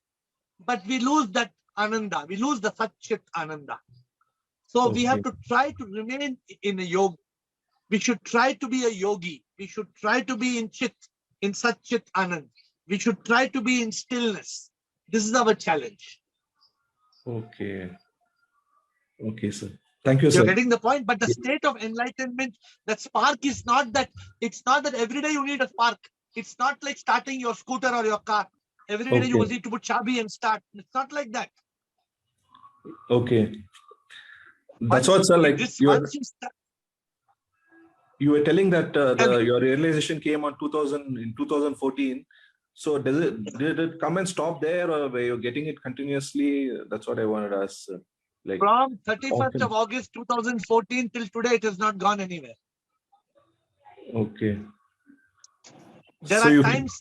But we lose that Ananda, we lose the Satchit Ananda. So we have to try to remain in a yoga. We should try to be a yogi. We should try to be in Chit, in Satchit Anand. We should try to be in stillness. This is our challenge. Okay, sir. Thank you, sir. You're getting the point, but the state of enlightenment, that spark is not that, it's not that every day you need a spark. It's not like starting your scooter or your car. Every day you will need to put chabi and start. It's not like that. Okay. That's Once what, sir, like this, you once you start, were telling that tell me. your realization came on 2000 in 2014. So did it come and stop there, or were you getting it continuously? That's what I wanted to ask, sir. Like From 31st often. of August 2014 till today, it has not gone anywhere. Okay. There So are you times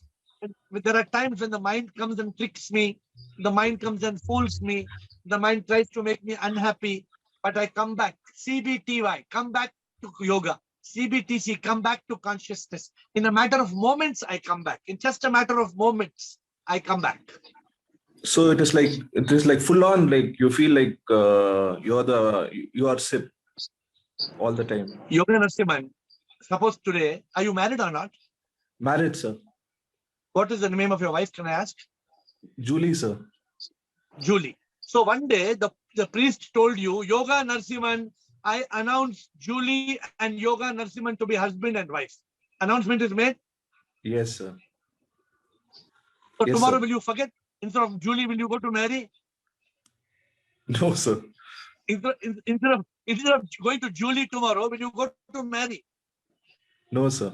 when the mind comes and tricks me, the mind comes and fools me, the mind tries to make me unhappy, but I come back. CBTY, come back to yoga. CBTC, come back to consciousness. In a matter of moments, I come back. In just a matter of moments, I come back. so it is like full on, like you feel like you are SIP all the time. Yoga Narasimhan, suppose today, are you married or not? Married, sir. What is the name of your wife, can I ask? Julie, sir. Julie. So one day, the priest told you, Yoga Narasimhan, I announced Julie and Yoga Narasimhan to be husband and wife. Announcement is made. Yes, sir. So Yes, tomorrow, sir. will you forget? Instead of Julie, will you go to marry? No, sir. Instead of going to Julie tomorrow, will you go to marry? No, sir.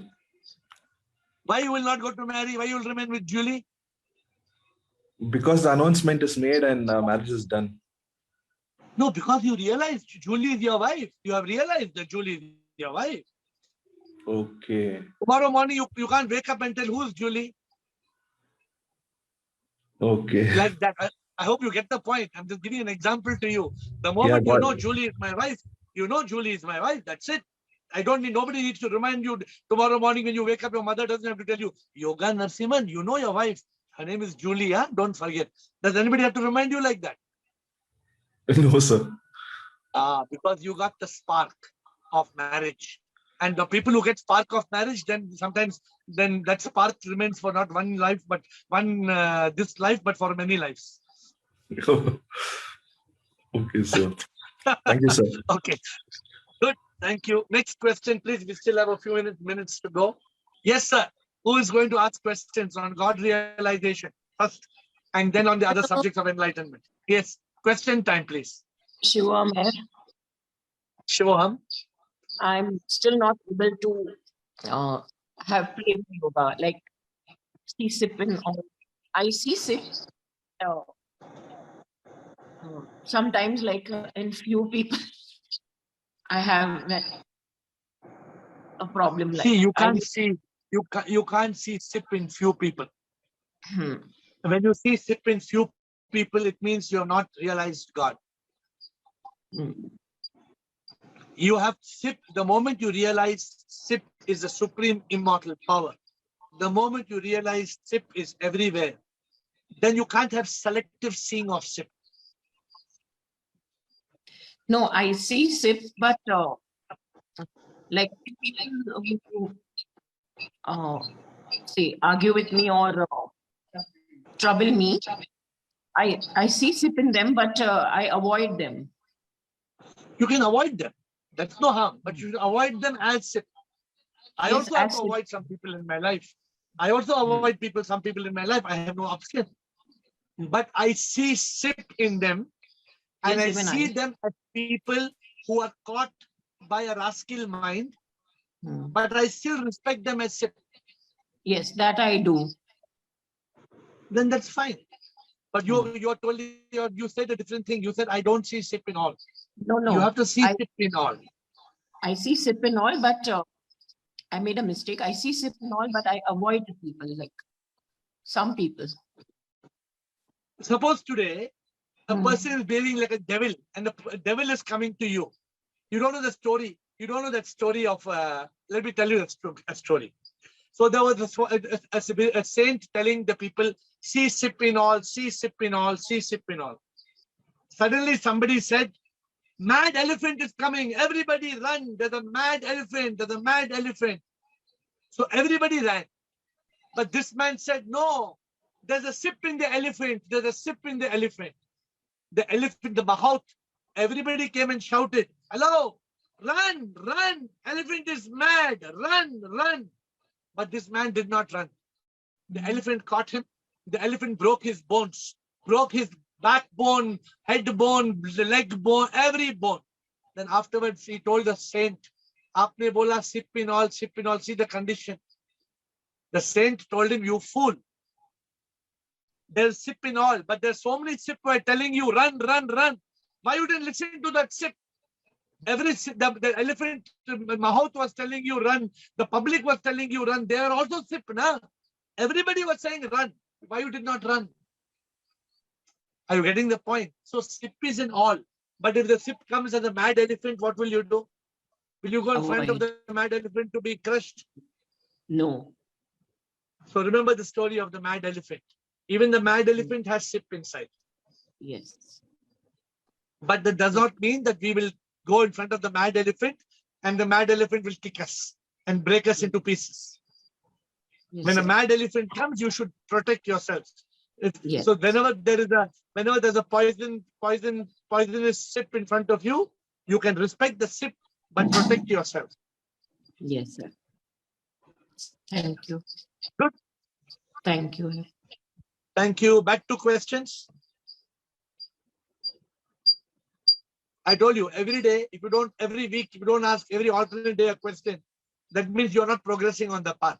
Why you will not go to marry? Why you will remain with Julie? Because the announcement is made and marriage is done. No, because you realize Julie is your wife. You have realized that Julie is your wife. Okay. Tomorrow morning, you can't wake up and tell who's Julie. Okay. Like that. I hope you get the point. I'm just giving an example to you. The Yeah, moment you got know it. Julie is my wife, you know Julie is my wife. That's it. Nobody needs to remind you tomorrow morning when you wake up, your mother doesn't have to tell you, Yoga Narasimhan, you know your wife. Her name is Julie, huh? Don't forget. Does anybody have to remind you like that? No, sir. Because you got the spark of marriage. And the people who get spark of marriage, then sometimes then that spark remains for not one life, but this life, but for many lives. Okay, sir. Thank you, sir. Okay, good. Thank you. Next question, please. We still have a few minutes to go. Yes, sir. Who is going to ask questions on God realization first, and then on the other subjects of enlightenment? Yes. Question time, please. Shivam, Shivoham. I'm still not able to have play yoga, like see sip in all. I see sip uh, sometimes, like in few people, I have a problem. Like See, you I can't see you can't see sip in few people. hmm, When you see sip in few people, it means you have not realized God. hmm. You have sip. The moment you realize sip is the supreme immortal power, the moment you realize sip is everywhere, then you can't have selective seeing of sip. No, I see sip, but like people who say argue with me or trouble me, I see sip in them, but I avoid them. You can avoid them. That's no harm, but you should avoid them as sip. I Yes, also have as to sip. avoid some people in my life. I also avoid some people in my life. I have no option. But I see sip in them, and Yes, I even see I. them as people who are caught by a rascal mind, but I still respect them as sip. Yes, that I do. Then that's fine. But you said a different thing. You said I don't see sip in all. No, You have to see I sip in all. see sip and all, but I made a mistake. I see sip and all, but I avoid the people, like some people. Suppose today a person is behaving like a devil, and the devil is coming to you. You don't know the story. You don't know that story of. Let me tell you a story. So there was a saint telling the people, "See sip in all, see sip in all, see sip in all." Suddenly somebody said, "Mad elephant is coming! Everybody run! There's a mad elephant! There's a mad elephant!" So everybody ran. But this man said, "No, there's a sip in the elephant. There's a sip in the elephant." The elephant, the mahout, everybody came and shouted, "Hello, run, run! Elephant is mad! Run, run!" But this man did not run. The elephant caught him. The elephant broke his bones, broke his backbone, head bone, leg bone, every bone. Then afterwards he told the saint, Aapne bola sip in all, sip in all. See the condition. The saint told him, you fool. There's sip in all, but there's so many sip who are telling you, run, run, run. Why you didn't listen to that sip? Every the elephant Mahout was telling you run. The public was telling you run. They are also sip, na? Everybody was saying run. Why you did not run? Are you getting the point? So sip is in all. But if the sip comes as a mad elephant, what will you do? Will you go in front of Avoid. the mad elephant to be crushed? No. So remember the story of the mad elephant. Even the mad elephant has sip inside. Yes. But that does not mean that we will go in front of the mad elephant and the mad elephant will kick us and break us into pieces. Yes, When a sir. mad elephant comes, you should protect yourself. Yes. So whenever there's a poisonous sip in front of you, you can respect the sip, but protect yourself. Yes, sir. Thank you. Good. Thank you. Thank you. Back to questions. I told you every day, every week, if you don't ask every alternate day a question, that means you're not progressing on the path.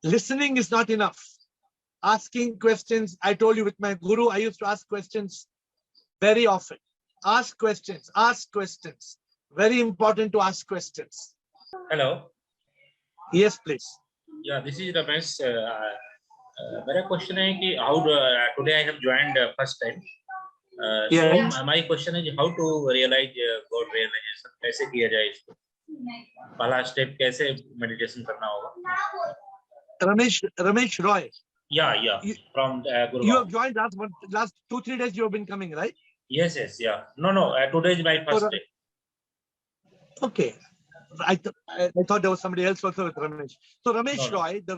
Listening is not enough. Asking questions, I told you with my guru, I used to ask questions very often. Ask questions, ask questions. Very important to ask questions. Hello. Yes, please. Yeah, this is Ramesh. मेरा question है कि how today I have joined first time. Yes. So my question is how to realize God realization. कैसे किया जाए इसको? पहला step कैसे meditation करना होगा? Ramesh Roy. Yeah. You- From Gurgaon. You have joined last 2-3 days. You have been coming, right? Yes. Yeah. No. Today is my first day. Okay. I thought there was somebody else also with Ramesh. So Ramesh No. Roy, the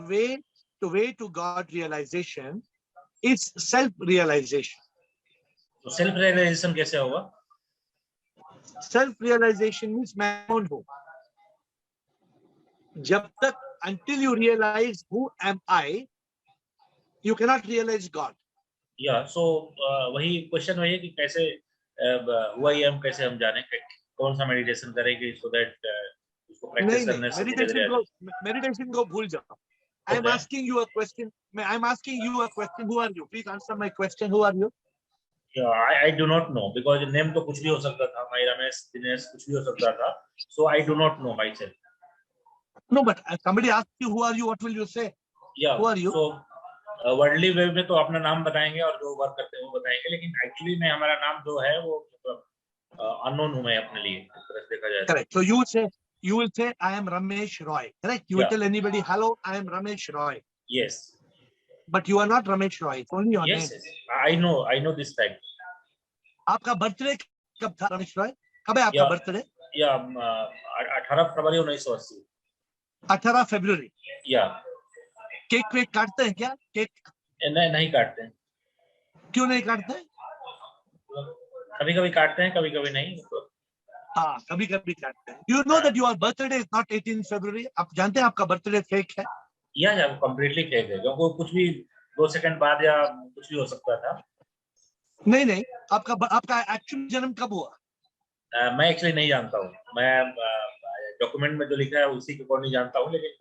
way to God realization is self-realization. तो self realization कैसे होगा? Self-realization means मैं कौन हूँ? जब तक until you realize who am I, you cannot realize God. Yeah. So वही question वही है कि कैसे who I am कैसे हम जाने कौन सा meditation करेंगे so that उसको practice करने से धीरे धीरे आ जाए. Meditation को भूल जाओ. I am Okay. asking you a question. Who are you? Please answer my question. Who are you? Yeah, I do not know because name तो कुछ भी हो सकता था. My Ramesh, Dinesh कुछ भी हो सकता था. So I do not know myself. No, but somebody asks you who are you, what will you say? Yeah. Who are you? So worldly way में तो अपना नाम बताएंगे और जो वर्क करते हैं वो बताएंगे, लेकिन एक्चुअली में हमारा नाम जो है वो अननोन हूँ मैं अपने लिए, इस तरह से देखा जाए. Correct. So you will say I am Ramesh Roy. Correct. You will tell anybody, hello, I am Ramesh Roy. Yes. But you are not Ramesh Roy. It's only your Yes. name. I know this fact. आपका birthday कब था रमेश रॉय? कब है आपका birthday? या 18 फरवरी 1980. 18 फरवरी. या cake वेक काटते हैं क्या? केक नहीं काटते हैं. क्यों नहीं काटते? कभी कभी काटते हैं, कभी कभी नहीं. हाँ, कभी कभी काटते हैं. You know that your birthday is not 18 February. आप जानते हैं आपका बर्थडे फेक है? या कंप्लीटली फेक है, क्योंकि कुछ भी 2 सेकंड बाद या कुछ भी हो सकता था. नहीं, आपका एक्चुअल जन्म कब हुआ? मैं एक्चुअली नहीं जानता हूँ. मैं डॉक्यूमेंट में जो लिखा है उसी के अकॉर्डिंग जानता हूँ, लेकिन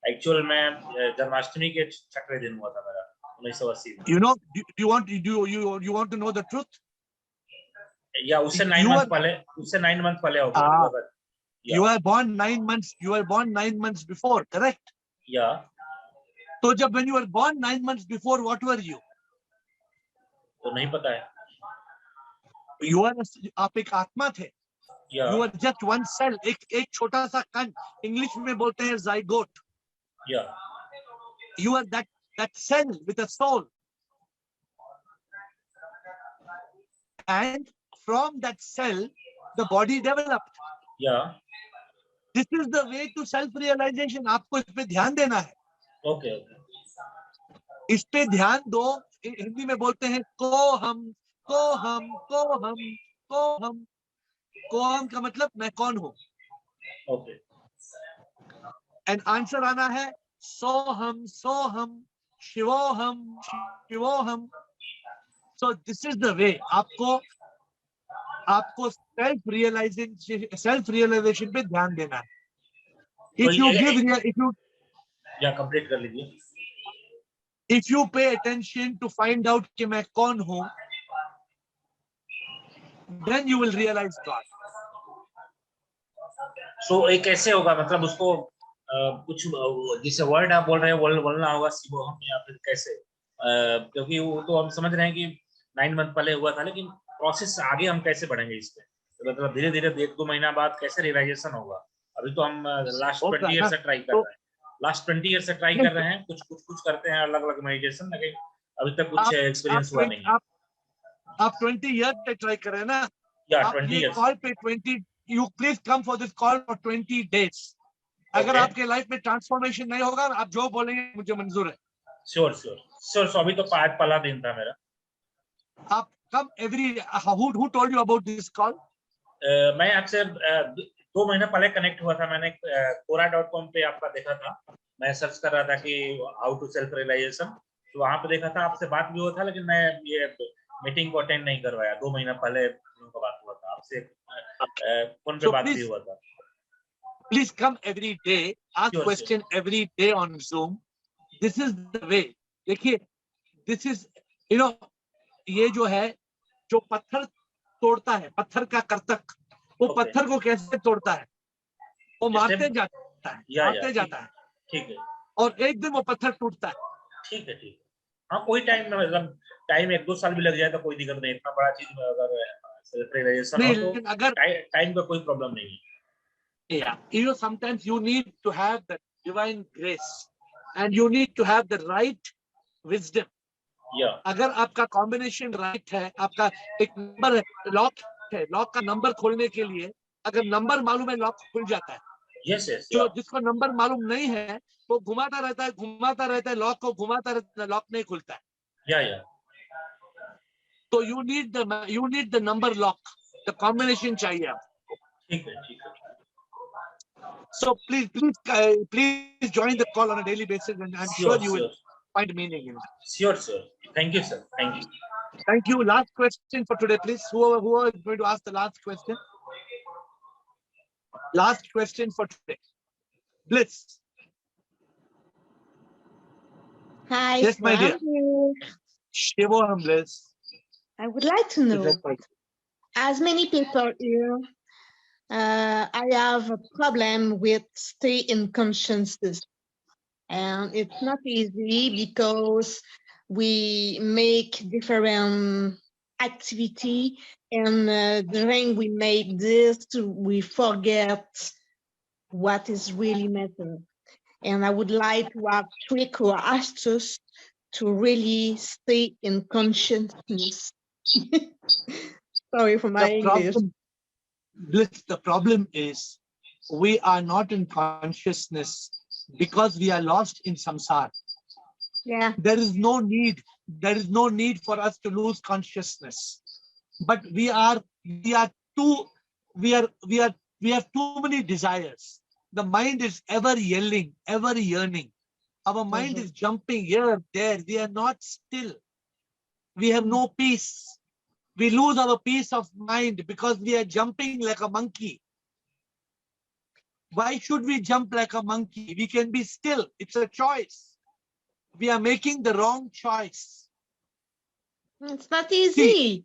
एक्चुअल में जन्माष्टमी के छठवें दिन हुआ था मेरा 1980 में. You know, you want to know the truth? या उससे 9 मंथ पहले होगा. You were born 9 months. You were born 9 months before, correct? या तो जब when you were born 9 months before, what were you? तो नहीं पता है. आप एक आत्मा थे. You were just one cell. एक छोटा सा कण. इंग्लिश में बोलते हैं zygote. Yeah. You are that cell with a soul. And from that cell, the body developed. Yeah. This is the way to self-realization. आपको इस पे ध्यान देना है. Okay. इस पे ध्यान दो. हिंदी में बोलते हैं को हम का मतलब मैं कौन हूँ. Okay. And answer आना है सोहम शिवोहम. So this is the way. आपको self realization पे ध्यान देना है. तो If you ये give, या कंप्लीट कर लीजिए. if you pay attention to find out कि मैं कौन हूँ, then you will realize God. सो ये कैसे होगा, मतलब उसको कुछ जिसे वर्ड आप बोल रहे हैं बोलना होगा शिवोहम, या फिर कैसे? क्योंकि वो तो हम समझ रहे हैं कि 9 मंथ पहले हुआ था, लेकिन प्रोसेस आगे हम कैसे बढ़ेंगे इस पे? तो मतलब धीरे धीरे 1-2 महीना बाद कैसे रियलाइजेशन होगा? अभी तो हम लास्ट 20 ईयर से ट्राई कर रहे हैं, लास्ट 20 ईयर से ट्राई कर रहे हैं, कुछ करते हैं अलग अलग मेडिटेशन, लेकिन अभी तक कुछ एक्सपीरियंस हुआ नहीं है. आप 20 ईयर से ट्राई कर रहे हैं ना? या आप 20 ये ईयर्स. कॉल पे 20, you please come for this call for 20 days. अगर Okay. आपके लाइफ में ट्रांसफॉर्मेशन नहीं होगा, आप जो बोलेंगे मुझे मंजूर है. श्योर. सो अभी तो पहला दिन था मेरा. आप come every, who told you about this call? मैं आपसे 2 महीना पहले कनेक्ट हुआ था. मैंने quora.com पे आपका देखा था. मैं सर्च कर रहा था कि हाउ टू सेल्फ रियलाइजेशन, तो वहां पे देखा था, आपसे बात भी हुआ था, लेकिन मैं ये मीटिंग को अटेंड नहीं करवाया. 2 महीना पहले उनका बात हुआ था आपसे, फोन पे So बात please- भी हुआ था. Please come every day, ask Sure, question every day on Zoom. This is the way. देखिए, this is, you know, ये जो है, जो पत्थर तोड़ता है, पत्थर का कर्तक, वो Okay. पत्थर को कैसे तोड़ता है? वो मारते जाता है, मारते जाता है, ठीक है. और एक दिन वो पत्थर टूटता है. ठीक है. हाँ, कोई टाइम में, मतलब टाइम 1-2 साल भी लग जाए तो कोई दिक्कत नहीं. इतना बड़ा चीज में अगर सेल्फ रियलाइजेशन हो तो लेकिन अगर टाइम का कोई प्रॉब्लम नहीं है. Yeah, you know, sometimes you need to have the divine grace and you need to have the right wisdom. या अगर आपका कॉम्बिनेशन राइट है, आपका एक नंबर लॉक है, लॉक का नंबर खोलने के लिए अगर नंबर मालूम है, लॉक खुल जाता है. यस. जो जिसको नंबर मालूम नहीं है, वो घुमाता रहता है, लॉक को घुमाता रहता है, लॉक नहीं खुलता है. या तो you need the number lock, the combination चाहिए आपको. ठीक है. So please join the call on a daily basis, and I'm sure you will find meaning in it. Sure. Thank you, sir. Thank you. Thank you. Last question for today, please. Who is going to ask the last question? Last question for today. Bliss. Hi, Yes, my dear. Shivoham, Bliss. I would like to know, as many people here, I have a problem with stay in consciousness. And it's not easy because we make different activity, and during we make this, we forget what is really matter. And I would like to have trick or astuce to really stay in consciousness. Sorry for my English. Bliss, the problem is we are not in consciousness because we are lost in samsara. Yeah. There is no need for us to lose consciousness. But we have too many desires. The mind is ever yelling, ever yearning. Our mind is jumping here, there. We are not still. We have no peace. We lose our peace of mind because we are jumping like a monkey. Why should we jump like a monkey? We can be still. It's a choice. We are making the wrong choice. It's not easy. See,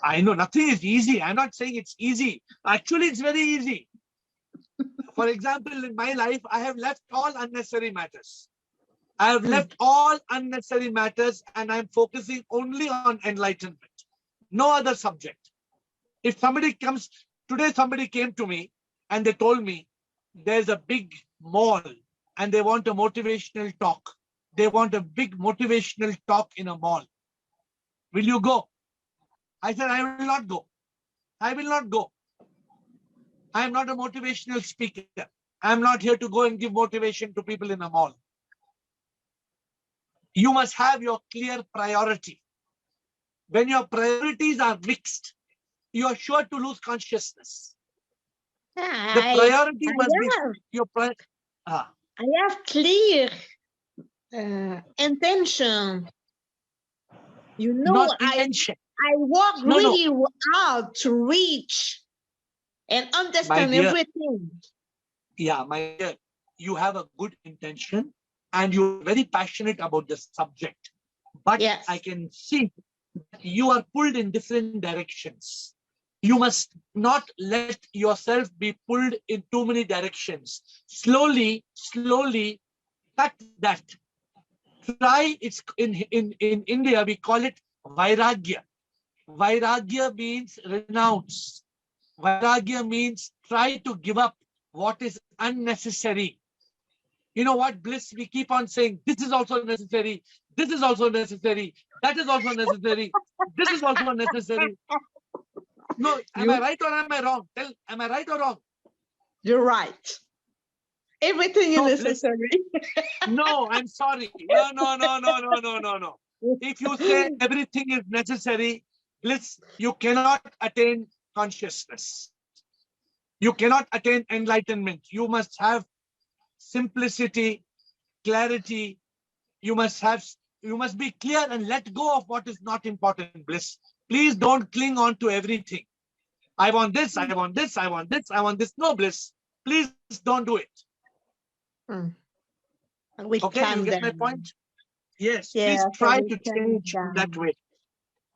I know nothing is easy. I'm not saying it's easy. Actually, it's very easy. For example, in my life, I have left all unnecessary matters. I have left all unnecessary matters and I'm focusing only on enlightenment. No other subject. If somebody comes, today somebody came to me and they told me there's a big mall and they want a motivational talk. They want a big motivational talk in a mall. Will you go? I said, I will not go. I will not go. I am not a motivational speaker. I am not here to go and give motivation to people in a mall. You must have your clear priority. When your priorities are mixed, you are sure to lose consciousness. The priority must be your priority. I have clear intention. You know, not I intention. work No, no. really hard to reach and understand dear. everything. Yeah, my dear, you have a good intention and you're very passionate about the subject. But Yes. I can see that you are pulled in different directions. You must not let yourself be pulled in too many directions. Slowly, cut that. Try, it's in India, we call it vairagya. Vairagya means renounce. Vairagya means try to give up what is unnecessary. You know what, Bliss? We keep on saying, this is also necessary. This is also necessary. That is also necessary. This is also necessary. No, am I right or am I wrong? Tell, am I right or wrong? You're right. Everything No, is Bliss. necessary. No, I'm sorry. No. If you say everything is necessary, Bliss, you cannot attain consciousness. You cannot attain enlightenment. You must have simplicity, clarity. You must be clear and let go of what is not important, Bliss. Please don't cling on to everything. I want this, I want this, I want this, I want this. No, Bliss. Please don't do it. We Okay, you calm get my down. point? Yes, Yeah, please so try we to calm change in that down. way.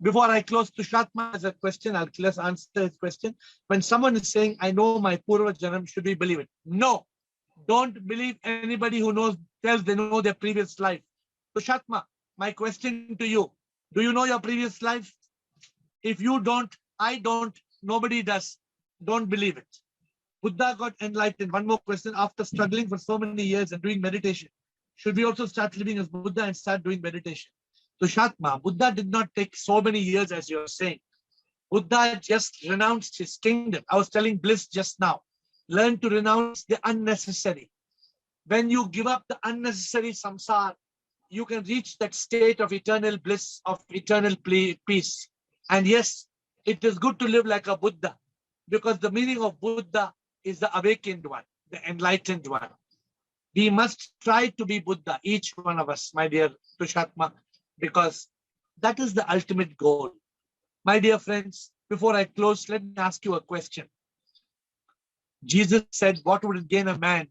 Before I close, Tushatma has a question. I'll just answer his question. When someone is saying, I know my Purva Janam, should we believe it? No. Don't believe anybody who tells they know their previous life. Tushatma, my question to you, do you know your previous life? If you don't, I don't, nobody does. Don't believe it. Buddha got enlightened. One more question. After struggling for so many years and doing meditation, should we also start living as Buddha and start doing meditation? Tushatma, Buddha did not take so many years as you're saying. Buddha just renounced his kingdom. I was telling Bliss just now. Learn to renounce the unnecessary. When you give up the unnecessary samsara, you can reach that state of eternal bliss, of eternal peace. And yes, it is good to live like a Buddha, because the meaning of Buddha is the awakened one, the enlightened one. We must try to be Buddha, each one of us, my dear Tushatma, because that is the ultimate goal. My dear friends, before I close, let me ask you a question. Jesus said, what would it gain a man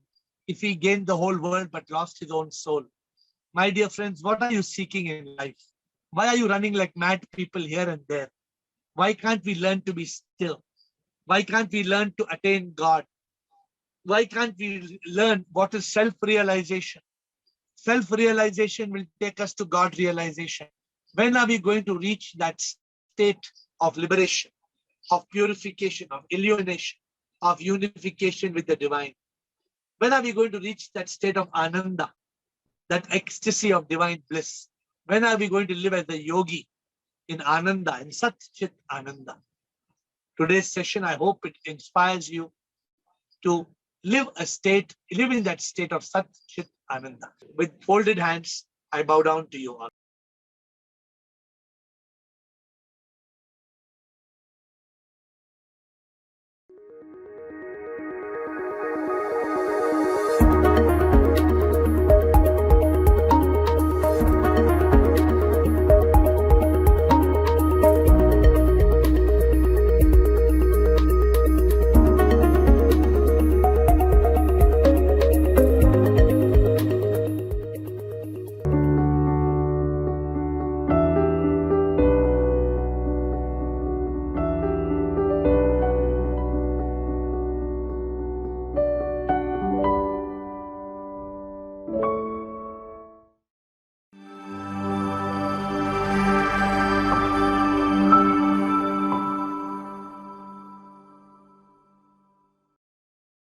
if he gained the whole world but lost his own soul? My dear friends, what are you seeking in life? Why are you running like mad people here and there? Why can't we learn to be still? Why can't we learn to attain God? Why can't we learn what is self-realization? Self-realization will take us to God realization. When are we going to reach that state of liberation, of purification, of illumination, of unification with the divine? When are we going to reach that state of ananda, that ecstasy of divine bliss? When are we going to live as a yogi in ananda, in Sat Chit Ananda? Today's session, I hope it inspires you to live in that state of Sat Chit Ananda. With folded hands, I bow down to you all.